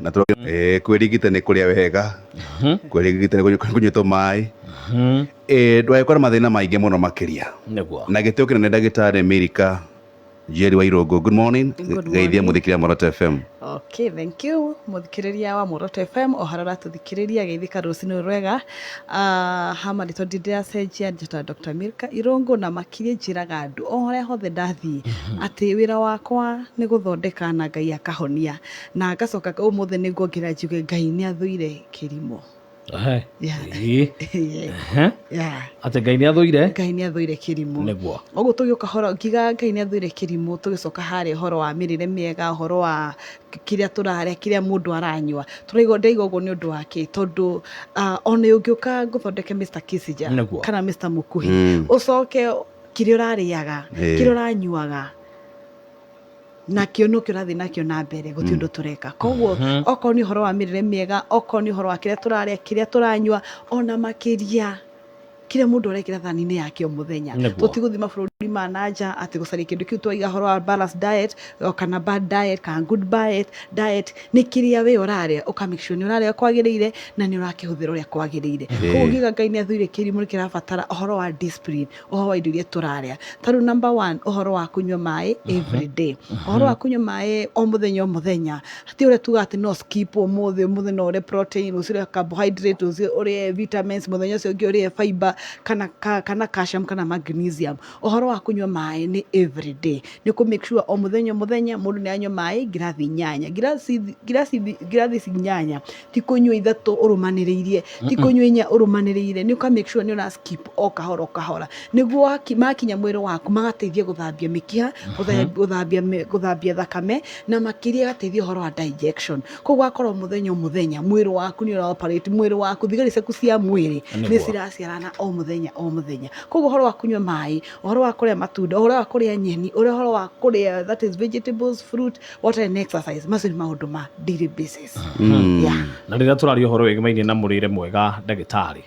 na kwirigita ni kuria wega kwirigita ni kunywa mai ndwagikora mathina maingi muno makiria na gitio kinene ndagitari Amerika Jerry Wairogo. Good morning. Geithia muthikiria Muoroto FM. Okay, thank you. Muthikiriria wa Muoroto FM oharora tuthikiriria geithika rucini rwega. Hama rito ndindira cenjia njata Dr. Milka Irungu na makirie njiraga andu ohore hothe ndathi ati wira wakwa ni guthondeka na Ngai akahonia na ngacoka umuthi ni nguongerera njuge Ngai ni athuire kirimo. Ate Ngai ni athuire kirimo niguo oguo tugioka horo ngiga Ngai ni athuire kirimo tugicoka hari horo wa mirire miega horo wa kiria turaria kiria mundu aranywa turaigo ndaigo uguo ni undu wake tondu ona ungioka guthondeke Mr. Kisija kana Mr. Mukuhi ucoke kiria urariaga kiria uranyuaga nakio no kirathi nakio na mbere guti undu tureka koguo oko ni horo wa mirire miega oko ni horo wa kiria turaria kiria turanywa ona makiria kiria mundu arekira thani-ini yake o muthenya tutiguthima bururi ma nanja ati gucaria kindu kiu twaiga horo wa balanced diet kana bad diet kana good diet ni kiria we uraria uka make sure ni uraria kwagiriire na ni urakihuthira uria kwagiriire koguo ngiga Ngai ni athuire kirimo ni kirabatara horo wa discipline horo wa indo iria turaria taru number 1 horo wa kunywa mai every day horo wa kunywa mai o muthenya hati uria tuga ati no skip umuthi no ure protein ucire carbohydrate ucire vitamins muthenya ucio ungi ure fiber kana calcium kana magnesium ohoro wa kunywa mai ni every day ni ku make sure o muthenya mundu ni anywa mai girathi 8 girathi 8 ti kunywa 3 urumaniriirie ti kunywa 4 urumaniriire ni ku make sure ni una skip o kahora niguo makinya mwiri waku magateithia guthambia mikiha guthambia thakame na makiria gateithia horo wa digestion koguo akorwo muthenya mwiri waku ni ura operate mwiri waku thigari ciaku cia mwiri ni ciraciarana o muthenya koguo horo wa kunywa mai horo wa kuria matunda horo wa kuria nyeni horo wa kuria that is vegetables fruit water and exercise macio ni maundu ma daily basis na rĩrĩa tũraria ũhoro wĩgĩmainie na mũrĩre mwega ndagĩtarĩ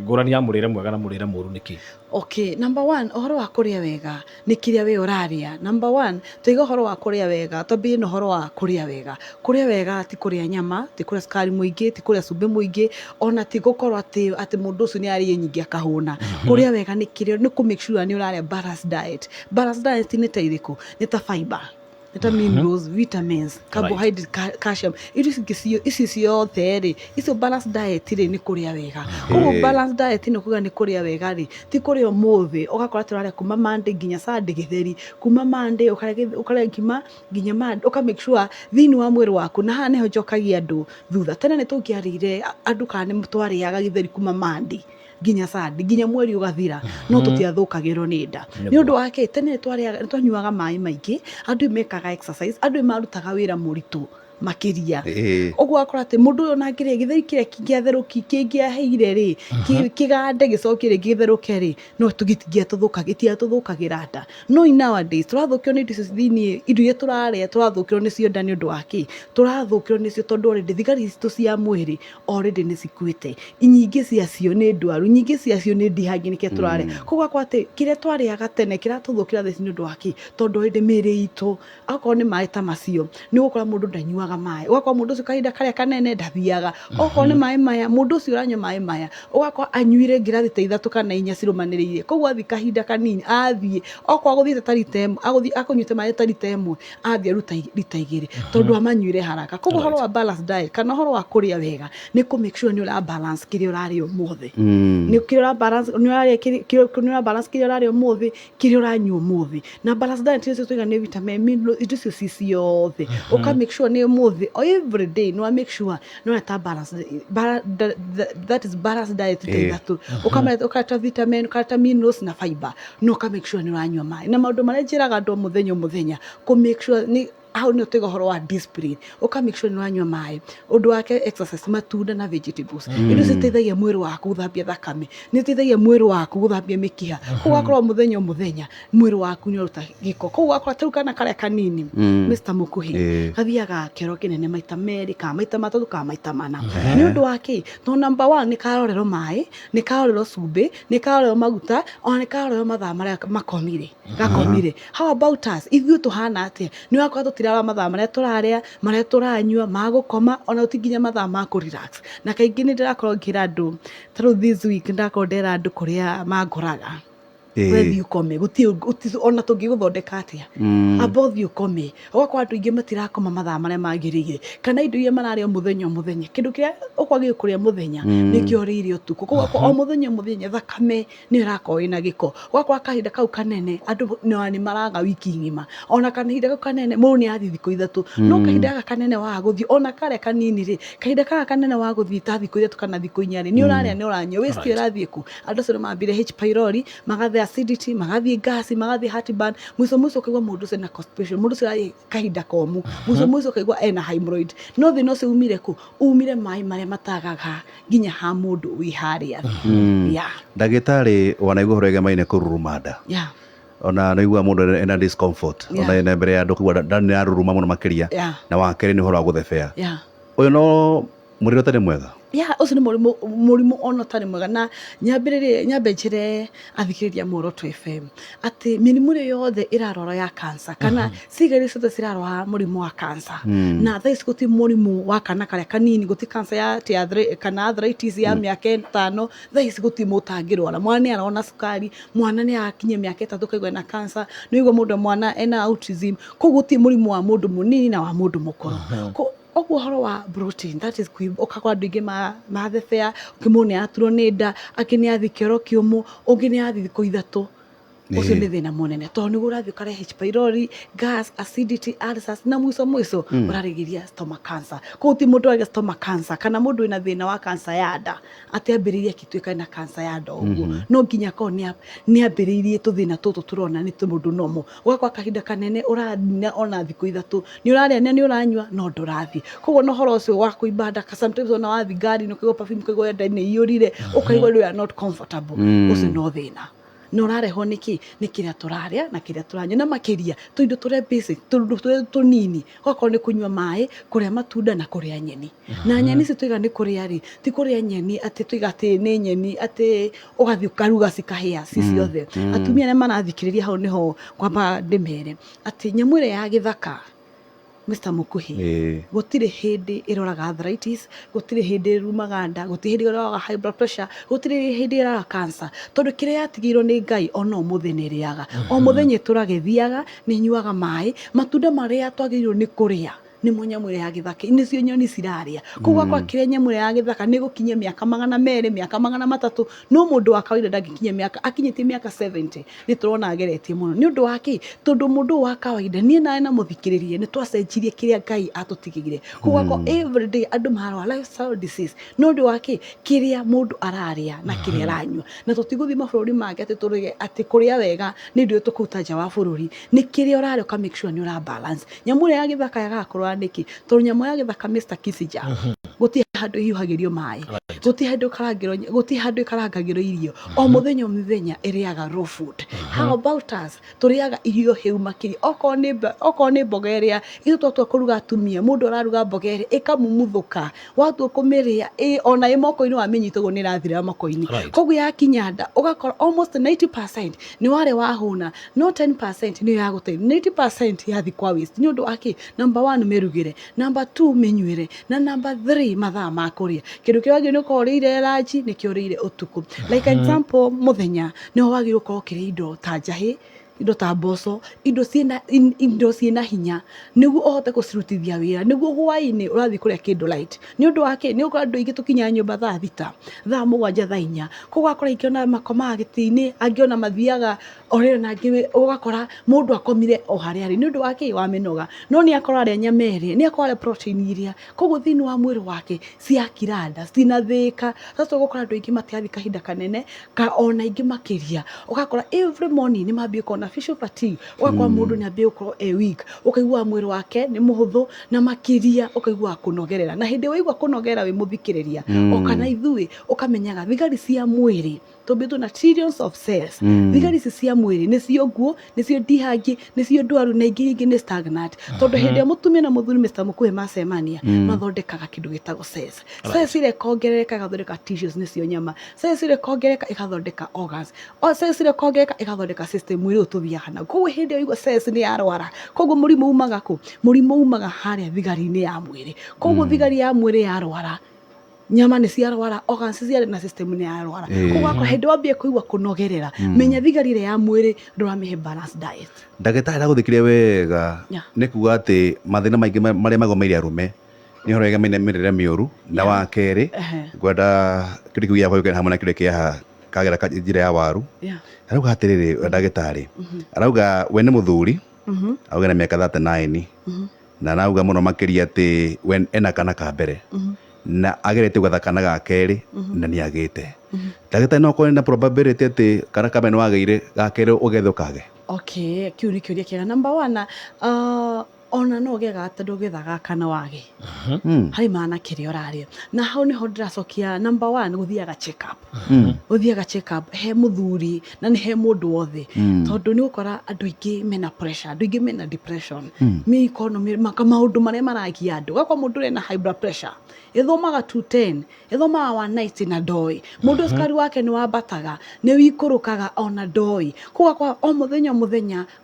ngũrani ya mũrĩre mwega na mũrĩre mũru nĩkĩ? Okay, number 1 uhoro wa kuria wega ni kiria we uraria. Number 1 tuiga uhoro wa kuria wega twambie no uhoro wa kuria wega ti kuria nyama ti kuria sukari muingi ti kuria cumbi muingi ona ti gukorwo ati mundu ucio ni ari nyingi akahuna kuria wega ni kiria ni ku make sure ni uraria balanced diet ni ta iriku ni ta fiber nita minerals vitamins carbohydrate calcium ici ciothe ri icio balanced diet ri ni kuria wega koguo balanced diet ni kuga ni kuria wega ri ti kuria umuthi ugakora turaria kuma Monday nginya Sunday githeri kuma Monday ukaria ngima nginya Monday uka make sure thini wa mwiri waku na hane ho njokagia andu thutha tene ni tungiarire andu kana ni twariaga githeri kuma Monday nginya Sunday nginya mweri ugathira no tutiathukagirwo ni nda ni undu wake tene twanyuaga mai maingi andu mekaga exercise andu marutaga wira muritu makiria oguo akora ati mundu uyo nangire githeri kiria kingiatheruki kingiaheire ri kigande gicokire githeruke ri no tugitingia tuthukagira nda no nowadays turathukio ni disease thini indo iria turaria turathukio ni cio nda ni undu wake turathukio ni cio tondu already thigari citu cia mwiri already ni cikuite inyingi ciacio ni ndwaru nyingi ciacio ni ndihangi nike turaria koguo akora ati kiria twariaga tene kiratuthukira theci ni undu wake tondu already miri itu akorwo ni mai ta macio ni gukora mundu ndanyua mai ugakora mundu ucio kahinda karia kanene ndathiaga okorwo ni mai maya mundu ucio uranywa mai maya ugakora anyuire ngirathi ta 3 kana 4 cirumaniriire koguo athi kahinda kanini athie okorwo aguthiite ta rita imwe akunyuite mai ta rita imwe athie ruta rita 2 tondu amanyuire haraka koguo horo wa balanced diet kana horo wa kuria wega ni ku make sure ni ura balance kiria uraria umuthi ni kiria ura balance ni ura balance kiria uraria umuthi kiria uranywa umuthi na balanced diet icio tuiga ni vitamin minerals indo icio ciothe uka make sure ni umuthi every day no make sure no ta balance that is balanced diet tu ukamata vitamin ukata minerals na fiber no ka make sure ni uranywa mai na maundu maria njiraga andu muthenya ku make sure ni how no tega horo wa discipline uka make sure ni uranywa mai undu wake exercise matunda na vegetables indo citeithagia mwiri waku guthambia thakame ni citeithagia mwiri waku guthambia mikiha kugakorwo muthenya mwiri waku ni uruta giko kugakorwo tau kana karia kanini Mr. Mukuhi gathiaga kero kinene maita meri ka maita matatu ka maita mana ni undu wake no number 1 ni karorero mai ni karorero cumbi ni karorero maguta ona ni karorero mathaa maria gakomire how about us if you tuhana atia ni wakwa tũtirarora mathaa marĩa tũranyua magũkoma ona ũtinginya mathaa ma kũ-relax na kaingĩ nĩ ndĩrakorwo ngĩra andũ tarĩu this week ndakorwo ndera andũ kũrĩa mangoraga wethi ukome ona tũngĩgũthondeka atĩa abothi ukome ũgakora andũ aingĩ matirakoma mathaa marĩa magĩrĩire kana indo iria mararĩa mũthenya kĩndũ kĩrĩa ũkwagĩrĩirwo kũrĩa mũthenya nĩkĩo ũrĩire ũtukũ koguo o mũthenya thakame nĩ ĩrakorwo ĩna gĩko ũgakora kahinda kau kanene andũ nĩ maraga wiki ng'ima ona kahinda kau kanene mũndũ nĩ athiĩ thikũ ithatũ no kahinda gaka kanene wa gũthiĩ ona karĩa kanini rĩ kahinda gaka kanene wa gũthiĩ ta thikũ ithatũ kana thikũ inya rĩ nĩ ũrarĩa nĩ ũranyua waste ĩrathiĩ ku andũ acio nĩ mambire H pylori magathĩa acidity magathie gas magathie heartburn mwiso kaigwa mundu ucio na constipation mundu ucio kahinda komu mwiso kaigwa ena hemorrhoid no thina ucio umire ku umire mai maria matagaga nginya ha mundu wi haria ndagitari wanaigua horege maine kururumanda ona naigua mundu ena discomfort ona ena mbere ya nduku ndani ya ruruma muno makiria na wakere ni horo wa guthebea uyu no muriro tari mwega ucio nĩ mũrimũ ona ũtarĩ mwega na nyambe njĩre athikĩrĩria Muoroto FM atĩ mĩrimũ ĩrĩa yothe ĩrarwara ya cancer kana ciĩga iria ciothe cirarwara mũrimũ wa cancer na thaa ici gũtirĩ mũrimũ wa kana karĩa kanini gũtirĩ cancer ya kana arthritis ya mĩaka 5 thaa ici gũtirĩ mũtangĩrwara mwana nĩ arona cukari mwana nĩ akinyia mĩaka 3 kaigua na cancer nĩ igua mũndũ mwana ena autism koguo gũtirĩ mũrimũ wa mũndũ mũnini na wa mũndũ mũkũrũ oguo horo wa protein that is ukakora andũ aingĩ mathebea ũkĩmũona aturwo nĩ nda angĩ nĩ athi kĩoro kĩũmũ ũngĩ nĩ athi thikũ ithatũ ucio nĩ thĩna mũnene tondũ nĩguo ũrathiĩ ũkarĩa H pylori gas acidity ulcers na mwiso ũrarĩgĩria stomach cancer koguo ti mũndũ arĩa stomach cancer kana mũndũ wĩna thĩna wa cancer ya nda atĩ ambĩrĩirie akĩtuĩka na cancer ya nda ũguo no nginya korwo nĩ ambĩrĩirie tũthĩna tũtũ tũrona nĩ mũndũ normal ũgakora kahinda kanene ũranina ona thikũ ithatũ nĩ ũrarĩa nĩ ũranyua no ndũrathiĩ koguo no horo ũcio wa kũimba nda sometimes ona wathi ngari nĩ ũkaigua perfume ũkaigua nda nĩ iyũrire ũkaigua you are not comfortable ũcio no thĩna no rarehwo nĩ kĩrĩa tũrarĩa na kĩrĩa tũranyua na makĩria tũindo tũrĩa basic tũindo tũnini okorwo nĩ kũnyua maĩ kũrĩa matunda na kũrĩa nyeni na nyeni ici tũiga nĩ kũrĩa rĩ ti kũrĩa nyeni atĩ tũiga atĩ nĩ nyeni atĩ ũgathiĩ ũkaruga cikahĩa ci ciothe atumia nĩ marathikĩrĩria hau nĩho kwamba ndĩmere atĩ nyamũ ĩrĩa ya gĩthaka Mr. Mukuhi gũtirĩ hĩndĩ ĩroraga arthritis gũtirĩ hĩndĩ ĩrumaga nda gũtirĩ hĩndĩ ĩroraga high blood pressure gũtirĩ hĩndĩ ĩroraga cancer tondũ kĩrĩa yatigĩirwo nĩ Ngai ona ũmũthĩ nĩ ĩrĩaga o mũthenya tũragĩthiaga nĩ nyuaga maĩ matunda marĩa twagĩrĩirwo nĩ kũrĩa nĩ nyamũ ĩrĩa ya gĩthaka nĩcio nyoni cirarĩa koguo akwa kĩrĩa nyamũ ĩrĩa ya gĩthaka nĩ gũkinyia mĩaka 200 mĩaka 300 no mũndũ wa kawaida ndangĩkinyia mĩaka akinyĩtie mĩaka 70 nĩ tũrona ageretie mũno nĩ ũndũ wake tondũ mũndũ wa kawaida niĩ nawe na mũthikĩrĩrie nĩ twacenjirie kĩrĩa Ngai atũtigĩire koguo akwa everyday andũ marwara lifestyle disease no ũndũ wake kĩrĩa mũndũ ararĩa na kĩrĩa aranyua na tũtigũthiĩ mabũrũri mangĩ atĩ tũrĩge atĩ kũrĩa wega nĩ ndio tũkũruta nja wa bũrũri nĩ kĩrĩa ũrarĩa ũka make sure nĩ ũra balance nyamũ ĩrĩa ya gĩthaka yagakorwo nĩkĩ tondũ nyamũ ya gĩthaka Mr. Kissinger gũtirĩ handũ hiũhagĩrio maĩ gũtirĩ handũ ĩkarangagĩrwo irio o mũthenya ĩrĩaga raw food how about us tũrĩaga irio hĩu makĩria okorwo nĩ mboga ĩrĩa ithuĩ twatua kũruga atumia mũndũ araruga mboga ĩrĩa ĩkamumuthũka watua kũmĩrĩa ona ĩ moko-inĩ wamĩnyitagwo nĩ ĩrathira moko-inĩ koguo yakinya nda ũgakora almost 90% nĩ warĩa wahũna no 10% nĩyo ya gũteithia 90% yathi kwa waste nĩ ũndũ wake number 1 mĩrugĩre number 2 mĩnyuĩre na number 3 mathaa ma kũrĩa kĩndũ kĩrĩa wagĩrĩirwo nĩ ũrĩire ranji nĩkĩo ũrĩire ũtukũ like example mũthenya nĩ wagĩrĩirwo gũkorwo ũkĩrĩa indo ta njahĩ indo ta mboco indo ciĩna hinya nĩguo ũhote gũcirutithia wĩra nĩguo hwaĩ-inĩ ũrathiĩ kũrĩa kĩndũ light nĩ ũndũ wake nĩ ũkora andũ aingĩ tũkinya nyũmba thaa 6 thaa 7 thaa 4 koguo akora ingĩ makomaga gĩtĩ-inĩ angĩ ona mathiaga orĩo na angĩ ũgakora mũndũ akomire o harĩa arĩ nĩ ũndũ wake wamĩnoga no nĩ akora arĩa nyama ĩrĩa nĩ akora protein iria koguo thĩinĩ wa mwĩrĩ wake ciakira nda cinathĩka sasa ũgakora andũ aingĩ matiathiĩ kahinda kanene ona aingĩ makĩria ũgakora every morning nĩ mambia kuona facial fatigue ũgakora mũndũ nĩ ambia gũkorwo weak ũkaigua mwĩrĩ wake nĩ mũhũthũ na makĩria ũkaigua kũnogerera na hĩndĩ waigua kũnogera wĩ mũthikĩrĩria o kana ithuĩ ũkamenyaga thigari cia mwĩrĩ tũmbĩ twĩna trillions of cells thigari ici cia mwĩrĩ nĩcio nguo nĩcio ndihangi nĩcio ndwaru na ingĩ nĩ stagnant tondũ hĩndĩ ya mũtumia na mũthuri Mr. Mukuhe macemania mathondekaga kĩndũ gĩtagwo cells cells ile kongerereka igathondeka tissues nĩcio nyama cells ile kongerereka igathondeka organs cells ile kongerereka igathondeka system mwĩrĩ ũtũthiaga na koguo hĩndĩ ya igua cells nĩ yarwara koguo mũrimũ umaga kũ mũrimũ umaga harĩa thigari-inĩ ya mwĩrĩ koguo thigari ya mwĩrĩ yarwara nyama nĩ ciarwara organs ciarĩ na system nĩ yarwara koguo akora hĩndĩ wambie kũigua kũnogerera menya thigari ile ya mwĩrĩ ndũramihe balance diet ndagĩtarĩ agũthikĩria wega nĩ kuga atĩ mathĩna maingĩ marĩa magomeire arũme nĩ horo ya mĩrĩre mĩũru na wa kerĩ ngwenda kĩndũ kĩu gĩa kwa hamwe na kĩndũ kĩa kagera njĩra ya waru arauga atĩrĩrĩ ndagĩtarĩ arauga we nĩ mũthuri auga na mĩaka 39 na arauga mũno makĩria atĩ we ena kana ka mbere na agerete gwetha kana ga kerĩ na nĩ agĩte ndagĩtarĩ no kũrĩ na probability atĩ kana ka mbere nĩ wagĩire ga kerĩ ũgethe ũkage okay kiu nĩ kĩũria kĩega number 1 ona no gega tondũ gethaga kana wage harĩ mana kĩrĩa ũrarĩa na hau nĩho ndĩracokia number 1 gũthiaga check up gũthiaga check up he mũthuri na nĩ he mũndũ wothe tondũ nĩ ũkora andũ aingĩ mena pressure andũ aingĩ mena depression me economy maũndũ marĩa maragia andũ gakwa mũndũ ũrĩ na high blood pressure ithomaga 210 ithomaga 190 na ndoi mũndũ cukari wake nĩ wambataga nĩ wikũrũkaga ona ndoi koguo kwa o mũthenya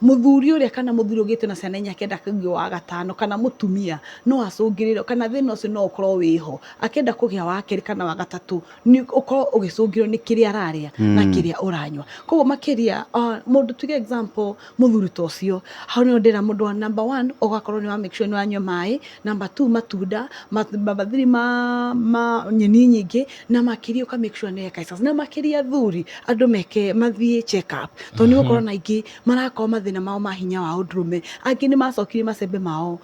mũthuri ũrĩa kana mũthuri ũgĩte na ciana inya kenda kũgĩa wa gatano kana mũtumia no acũngĩrĩrwo kana thĩna ũcio no ũkorwo wĩho akenda kũgĩa wa kerĩ kana wa gatatũ nĩ ũkorwo ũgĩcũngĩrwo nĩ kĩrĩa ararĩa na kĩrĩa ũranyua koguo makĩria mũndũ tuge example mũthuri ta ũcio hau nĩ ndĩra mũndũ wa number 1 ũgakorwo nĩ wa make sure nĩ wanyua maĩ number 2 matunda mathiri ma nyeni nyingĩ na makĩria ũka make sure nĩ exercise na makĩria thuri andũ mathiĩ check up tondũ nĩ gũkorwo na ingĩ marakorwo mathĩna mao ma hinya wa ũndũrũme angĩ nĩ macokire macembe mao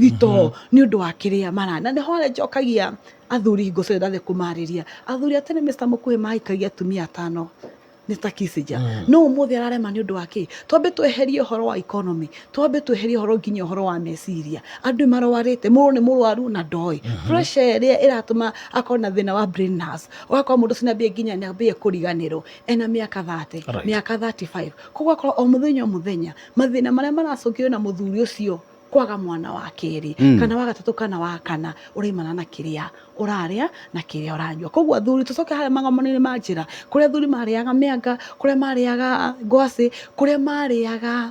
thito nĩ ũndũ wa kĩrĩa marana nĩ hore njokagia athuri hingo ciothe ndathe kũmarĩria athuri atene Mr. Mukuhe mahikagia atumia 5 nĩ ta Kissinger no ũmũthĩ ararema nĩ ũndũ wa kĩ twambe tweherie ũhoro wa economy twambe tweherie ũhoro nginya ũhoro wa meciria andũ marwarĩte mũrũ nĩ mũrwaru na ndoi pressure ĩrĩa ĩratũma akorwo na thĩna wa brain mass ũgakorwo mũndũ cinambia nginya nĩ ambie kũriganĩrwo ena mĩaka 30 mĩaka 35 koguo akorwo o mũthenya mathĩna marĩa maracũngĩrwo na mũthuri ũcio kwaga mwana wa kerĩ kana wa gatatũ kana wa kana ũraimana na kĩrĩa ũrarĩa na kĩrĩa ũranyua koguo athuri tũcoke harĩa magomano-inĩ ma njĩra kũrĩa athuri marĩaga mĩanga kũrĩa marĩaga ngwacĩ kũrĩa marĩaga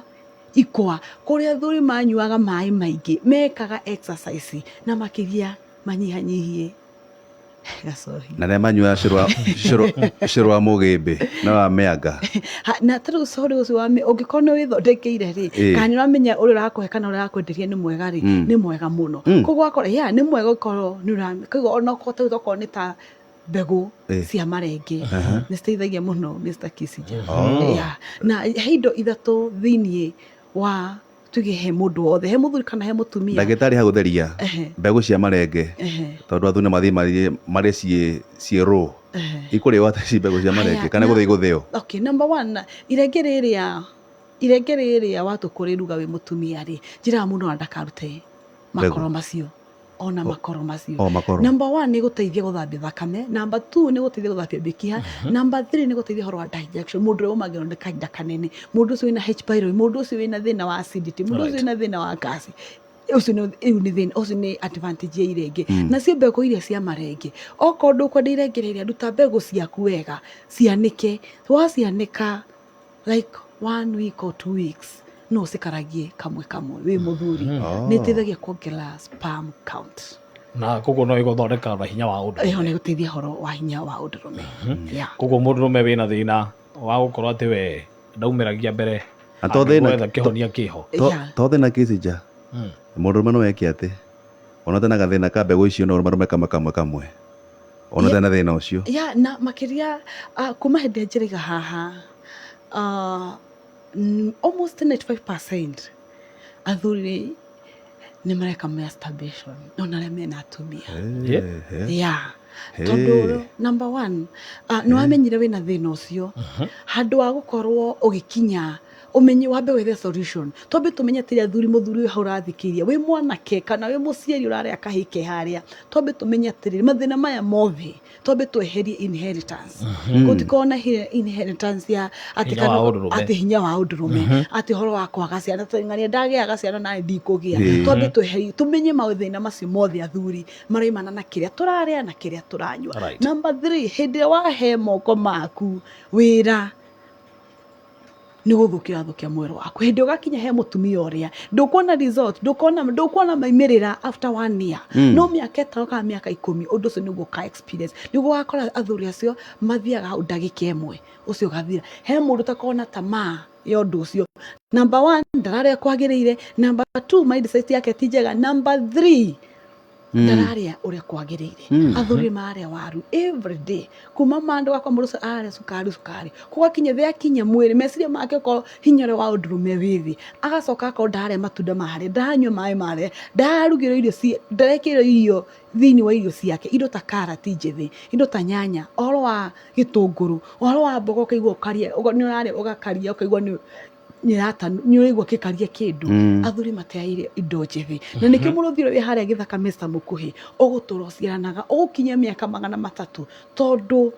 ikwa kũrĩa athuri manyuaga maĩ maingĩ mekaga exercise na makĩria manyihanyihie gacohi na rĩa manyua cũrũ wa mũgĩmbĩ na wa mĩanga na tondũ cũrũ ũcio wa ũngĩkorwo nĩ wĩthondekeire rĩ kana nĩ ũramenya ũrĩa ũrakũhe kana ũrĩa ũrakwenderia nĩ mwega rĩ nĩ mwega mũno koguo akora nĩ mwega gũkorwo nĩ ũramenya koguo ona okorwo nĩ ta mbegũ cia marenge nĩ citeithagia mũno Mr. Kissinger na he indo ithatũ thĩiniĩ wa tuge he mũndũ wothe he mũthuri kana he mũtumia ndagĩtarĩ hagũtheria mbegũ cia marenge tondũ athuri mathiĩ marĩ ciĩ raw ikũrĩ wata ci mbegũ cia marenge kana gũthĩo okay number 1 irenge rĩrĩa watũkũrĩ ruga wĩ mũtumia rĩ njĩraga mũndũ na ndakarute makoro macio ona makoro macio number 1 nĩ gũteithia gũthambia thakame number 2 nĩ gũteithia gũthambia mĩkiha number 3 nĩ gũteithia horo wa digestion mũndũ ũrĩa ũmagĩrwo nĩ kahinda kanene mũndũ ũcio wĩna H pylori mũndũ ũcio wĩna thĩna wa acidity mũndũ ũcio wĩna thĩna wa gas ũcio nĩ advantage ya irenge nacio mbegũ iria cia marenge okorwo ndũkwenda irenge rĩrĩa ruta mbegũ ciaku wega cianĩke wacianĩka like 1 week or 2 weeks no cikaragie kamwe wĩ mũthuri nĩ ĩteithagia kuongerera sperm count na koguo no ĩgũthondeka hinya wa ũndũrũme nĩ gũteithia horo wa hinya wa ũndũrũme koguo mũndũrũme wĩna thĩna wa gũkorwo atĩ we ndaumĩragia mbere gwetha kĩhonia kĩho to thĩna Kissinger mũndũrũme no eke atĩ ona tena gathĩna ka mbegũ icio no marũme kamwe ona tena thĩna ũcio na makĩria kuma hĩndĩ ya njĩrĩga haha almost 95% athuri nĩ mareka masturbation ona arĩa mena atumia tondũ number 1 nĩ wamenyire wĩna thĩna ũcio handũ wa gũkorwo ũgĩkinya umenye wambe wethe solution twambe tumenye atĩ athuri mũthuri hau ũrathikiria wĩ mwanake kana wĩ mũciari ũrarĩa kahĩke harĩa twambe tumenye atĩrĩrĩ mathĩna maya mothe twambe tweherie inheritance gũtikorwo na inheritance ya atĩ hinya wa ũndũrũme atĩ ũhoro wa kwaga ciana ng'ania ndagĩaga ciana nawe ndikũgĩa twambe tweherie tumenye mathĩna macio mothe athuri maraimana na kĩrĩa tũrarĩa na kĩrĩa tũranyua. Number 3 hĩndĩ ĩrĩa wahe moko maku wĩra nĩ gũthũkia mwĩrĩ waku hĩndĩ ũgakinya he mũtumia ũrĩa ndũkuona result ndũkuona maimĩrĩra after 1 year no mĩaka 5 kana mĩaka 10 ũndũ ũcio nĩguo ka experience nĩguo wakora athuri acio mathiaga hau ndagĩka ĩmwe ũcio ũgathira he mũndũ utakorwo na tamaa ya ũndũ ũcio. Number 1 ndararĩa kwagĩrĩire. Number 2 mindset yake ti njega. Number 3 ndararĩa ũrĩa kwagĩrĩire athuri marĩa waru every day kuma mando wakwa mũrũca arĩa cukari kugakinya thĩ akinya mwĩrĩ meciria make ko hinya wa ũndũrũme withi agacoka ko ndarĩa matunda marĩa ndanyua maĩ marĩa ndarugĩrwo irio ndarekĩrwo irio thĩinĩ wa irio ciake indo ta karati njĩthĩ indo ta nyanya ũhoro wa gĩtũngũrũ ũhoro wa mboga ũkaigua ũkaria nĩ ũrarĩa ũgakaria ũkaigua nĩ ũraigua gĩkaria kĩndũ athuri mateaire indo njĩthĩ na nĩkĩo mũrũthi ũrĩa wĩ harĩa gĩthaka Mr. Mũkuhĩ ũgũtũra ũciaranaga ũgũkinyia mĩaka 300 tondũ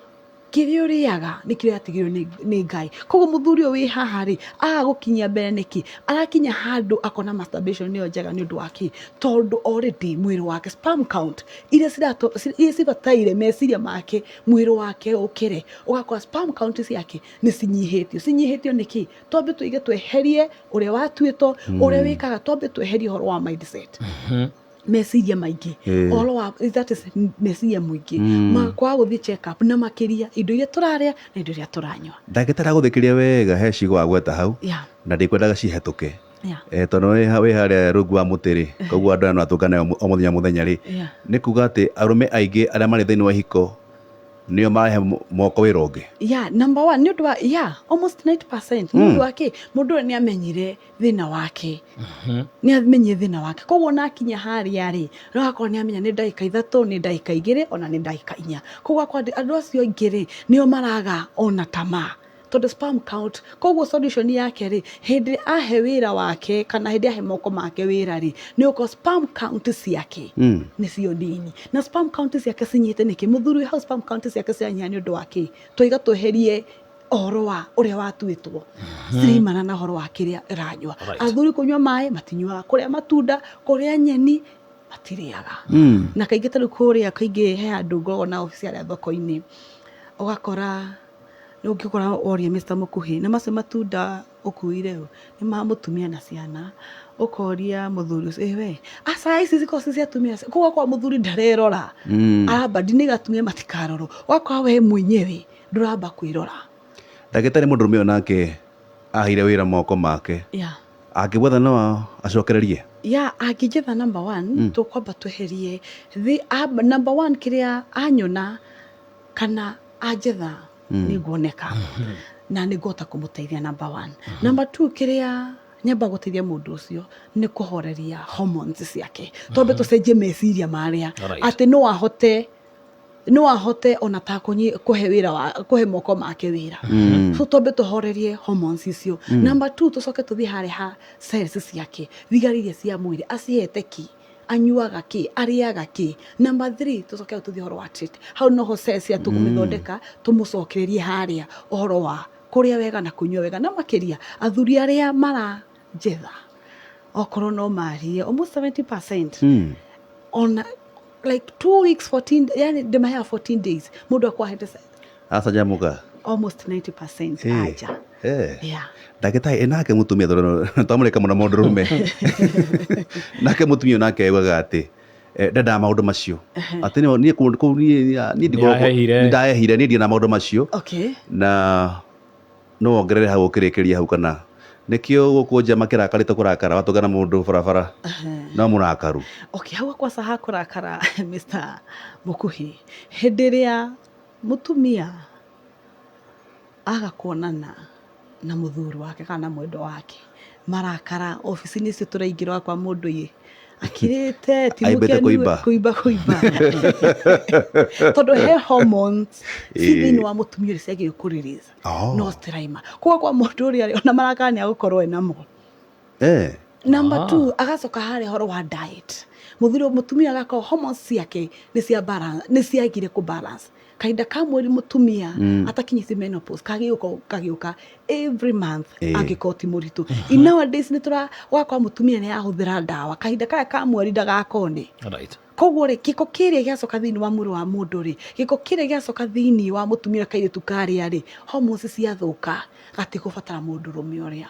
kĩrĩa ũrĩaga nĩ kĩrĩa yatigĩrwo nĩ Ngai. Koguo mũthuri ũyũ wĩ haha rĩ agũkinyia mbere nĩkĩ arakinya handũ akona masturbation nĩyo njega nĩ ũndũ wa kĩ tondũ already mwĩrĩ wake sperm count iria cibataire meciria make mwĩrĩ wake ũkĩre ũgakora sperm count ciake nĩ cinyihĩtio nĩkĩ twambe tũige tweherie ũrĩa watuĩtwo ũrĩa wĩkaga twambe tweherie ũhoro wa mindset meciria maingĩ all wa that is meciria mũingĩ makwa gũthiĩ check up na makĩria indo iria tũrarĩa na indo iria tũranyua. Ndagĩtarĩ agũthikĩria wega he cigo agweta hau na ndikwendaga cihetũke tondũ wĩ harĩa rungu wa mũtĩ rĩ koguo andũ aya no atũngane o mũthenya rĩ nĩ kuga atĩ arũme aingĩ arĩa marĩ thĩinĩ wa ihiko nĩo mahe moko wĩra ũngĩ. Number 1 nĩ ũndũ wa almost 90% nĩ ũndũ wa kĩ mũndũ ũyũ nĩ amenyire thĩna wake nĩ amenye thĩna wake koguo nakinya harĩa rĩ no akorwo nĩ amenya nĩ ndagĩka 3 nĩ ndagĩka 2 ona nĩ ndagĩka 4 koguo andũ acio aingĩ rĩ nĩo maraga ona tamaa tondũ sperm count koguo solution yake rĩ hĩndĩ ahe wĩra wake kana hĩndĩ ahe moko make wĩra rĩ nĩ uko sperm count ciake nĩ cio nini na sperm count ciake cinyite nĩkĩ mũthuri hau sperm count ciake cianyiha nĩ ũndũ wa kĩ tũiga tweherie ũhoro wa ũrĩa watuĩtwo cirimana na ũhoro wa kĩrĩa ĩranyua. Athuri kũnyua maĩ matinyuaga kũrĩa matunda kũrĩa nyeni matirĩaga na kaingĩ tarĩ kũrĩa kaingĩ he andũ ngoragwo na obici arĩa thoko-inĩ ũgakora ũngĩkora woria Mr. Mũkuhĩ na macio matunda ũkuire nĩ ma mũtumia na ciana ũkoria mũthuri ũcio we aca ici ziko cia atumia koguo kwa mũthuri ndarerora aramba ndini gatumia matikarorwo wakwa we mwenyewe ndũramba kwĩrora. Ndagĩtarĩ mũndũrũme nake ahire wĩra moko make angĩbwetha no acokererie angĩnjetha number 1 tũkwamba tweherie number 1 kĩrĩa anyona kana anjetha nĩ nguoneka na nĩ ngũhota kũmũteithia number 1. Number 2 kĩrĩa nyamba gũteithia mũndũ ũcio nĩ kũhoreria hormones ciake tondũ tũcenjie meciria marĩa atĩ no ahote ona ta kũhe wĩra kũhe moko make wĩra so twambe tũhorerie hormones icio. Number 2 tũcoke tũthiĩ harĩa ha cells ciake thigari cia mwĩrĩ acihete ki anyuaga kĩ arĩaga kĩ. Number 3 tũcoke tũthiĩ ũhoro wa treat hau noho cells cia tũkũmĩthondeka tũmũcokererie harĩa ũhoro wa kũrĩa wega na kũnyua wega na makĩria athuri arĩa maranjetha okorwo no marie almost 70% on like 2 weeks 14 yani ndĩmaheaga 14 days mũndũ akwahete acanjamũka almost 90% aja ndagĩtarĩ enake mũtumia twamũrĩka mũno mũndũrũme nake mũtumia nake augaga atĩ ndendaga maũndũ macio atĩ niĩ kũu niĩ ndahehire niĩ ndirĩ na maũndũ macio na no wongerere hau ũkĩrĩkĩria hau kana nĩkĩo gũkũ nja makĩrakarĩte kũrakara watũngana mũndũ barabara no mũrakaru. Hau kwaca ha kũrakara Mr. Mũkuhĩ hĩndĩ ĩrĩa mũtumia agakuonana na mũthuri wake kana mwendo wake marakara ofici-inĩ icio tũraingĩra kwa mũndũ akirite Aimbĩte kũimba. kuimba tondu he hormones thĩinĩ wa mũtumia ũrĩa ciagĩrĩirwo kũ release no citiraima koguo kwa mũndũ ũrĩa ona marakania gũkorwo enamo. Number 2 agacoka harĩa horo wa diet mũtumia agakorwo hormones ciake nĩ ciagire ku balance kahinda ka mweri mũtumia atakinyĩte menopause kagiũka every month angĩkorwo ti mũritũ. Nowadays wakwa mũtumia nĩ ahũthĩra ndawa kahinda kaya ka mweri ndagakone. Koguo rĩ gĩko kĩrĩa gĩacoka thĩinĩ wa mwĩrĩ wa mũndũ rĩ gĩko kĩrĩa gĩacoka thĩinĩ wa mũtumia kairĩtu karĩa rĩ hormones ciathũka gatigũbatara mũndũrũme ũrĩa.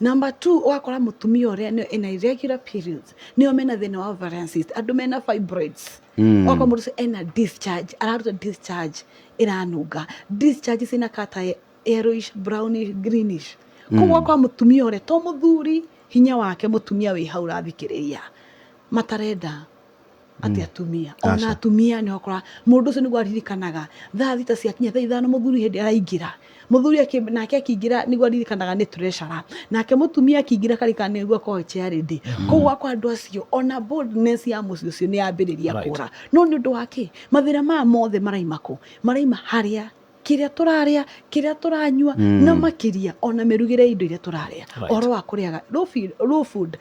Number 2 wakora mũtumia ũrĩa ena irregular periods nĩo mena thĩna wa ovarian cyst andũ mena fibroids wakora mũndũ ena discharge araruta discharge iranunga discharge cina kata yellowish brownish greenish. Koguo wakora mũtumia ũrĩa to mũthuri hinya wake mũtumia wĩ hau rathikĩrĩria matarenda ati atumia ona atumia nĩ okora mũndũ ũcio nĩguo aririkanaga thaa thita ciakinya thaa ithano mũthuri hĩndĩ araingĩra mũthuri nake akĩingĩra nĩguo aririkanaga nĩ treasure nake mũtumia akĩingĩra karikana nĩguo akorwo charity. Koguo akwa andũ acio ona boldness ya mũciĩ ũcio nĩ yambĩrĩria kũra no nĩ ũndũ wake mathĩna maya mothe maraima harĩa kĩrĩa tũrarĩa kĩrĩa turanyua na makĩria ona mĩrugĩre indo iria tũrarĩa oro wa kũrĩaga raw food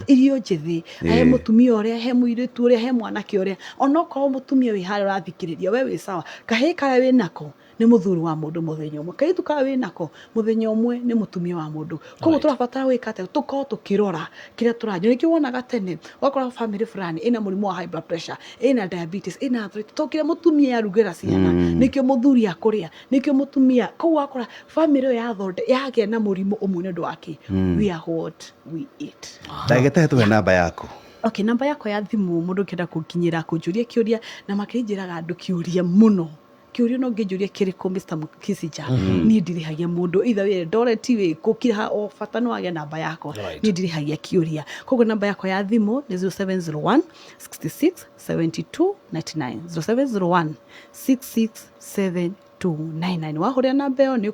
irio njĩthĩ he mũtumia ũrĩa he mũirĩtu ũrĩa he mwanake ũrĩa ona okorwo mũtumia wĩ harĩa ũrathikĩrĩria we wĩ sawa kahĩĩ karĩa wĩ nako nĩ mũthuri wa mũndũ mũthenya ũmwe kairĩtu karĩa wĩ nako mũthenya ũmwe nĩ mũtumia wa mũndũ. Koguo tũrabatara gwĩka atĩ tũkorwo tũkĩrora kĩrĩa tũranyua nĩkĩo wonaga tene wakora family fulani ĩna mũrimũ wa high blood pressure ĩna diabetes ĩna arthritis to kĩrĩa mũtumia arugĩra ciana nĩkĩo mũthuri akũrĩa nĩkĩo mũtumia. Koguo wakora family ĩyo yagĩa na mũrimũ ũmwe nĩ ũndũ wake we are what we eat. Ndagĩtarĩ tuhe namba yaku. Okay, namba yakwa ya thimũ mũndũ kĩenda kũnkinyĩra kũnjũria kĩũria na makĩnjĩraga andũ kĩũria mũno kĩũria no ngĩnjũria kĩrĩkũ Mr. Kisicha niĩ ndirĩhagia mũndũ either wĩ Eldoret wĩ kũkira o bata no agĩa namba yakwa niĩ ndirĩhagia kĩũria. Koguo namba yakwa ya thimũ nĩ 0701 66 72 99 0701 66 7299 wahũrĩa namba ĩyo nĩ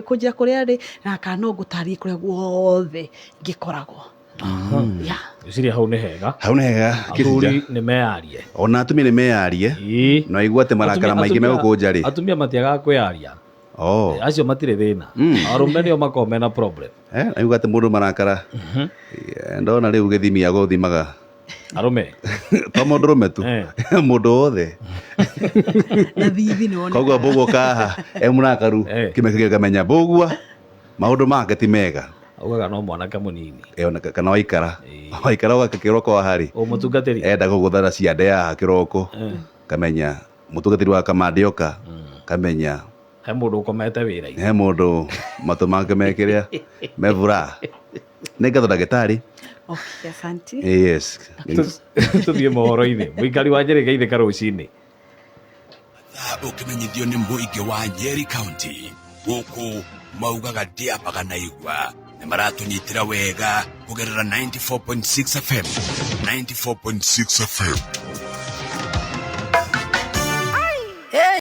kũnjĩra kũrĩa arĩ na kana no ngũtarie kũrĩa guothe ngĩkoragwo. Ciria hau nĩ hega athuri nĩ meyarie ona atumia nĩ meyarie no igua atĩ marakara maingĩ megũkũnja rĩ atumia matiagaga kwĩyaria acio matirĩ thĩna arũme nĩo makoragwo mena problem na igua atĩ mũndũ marakara ndona rĩu gĩthimi agũthimaga arũme to mũndũrũme tu mũndũ wothe na thithi nĩ wona. koguo mbũgua kaha mũrakaru kĩmeke kamenya mbũgua maũndũ make ti mega augaga no mwanake mũnini kana waikara ũgaka kĩroko harĩ mũtungatĩri enda gũgũthara ciande yaha kĩroko kamenya mũtungatĩri wa kamande oka kamenya he mũndũ ũkomete wĩra-inĩ he mũndũ matũ make mekĩrĩa mevura nĩ ngatho ndagĩtarĩ. Okay, asante. Yes. Tũthiĩ mohoro-inĩ mũikari wa Nyeri geithĩka rũcinĩ ũkĩmenyithio nĩ mũingĩ wa Nyeri County gũkũ maugaga ndiambaga na igwa nĩ maratũnyitĩra wega kũgerera 94.6 FM 94.6 FM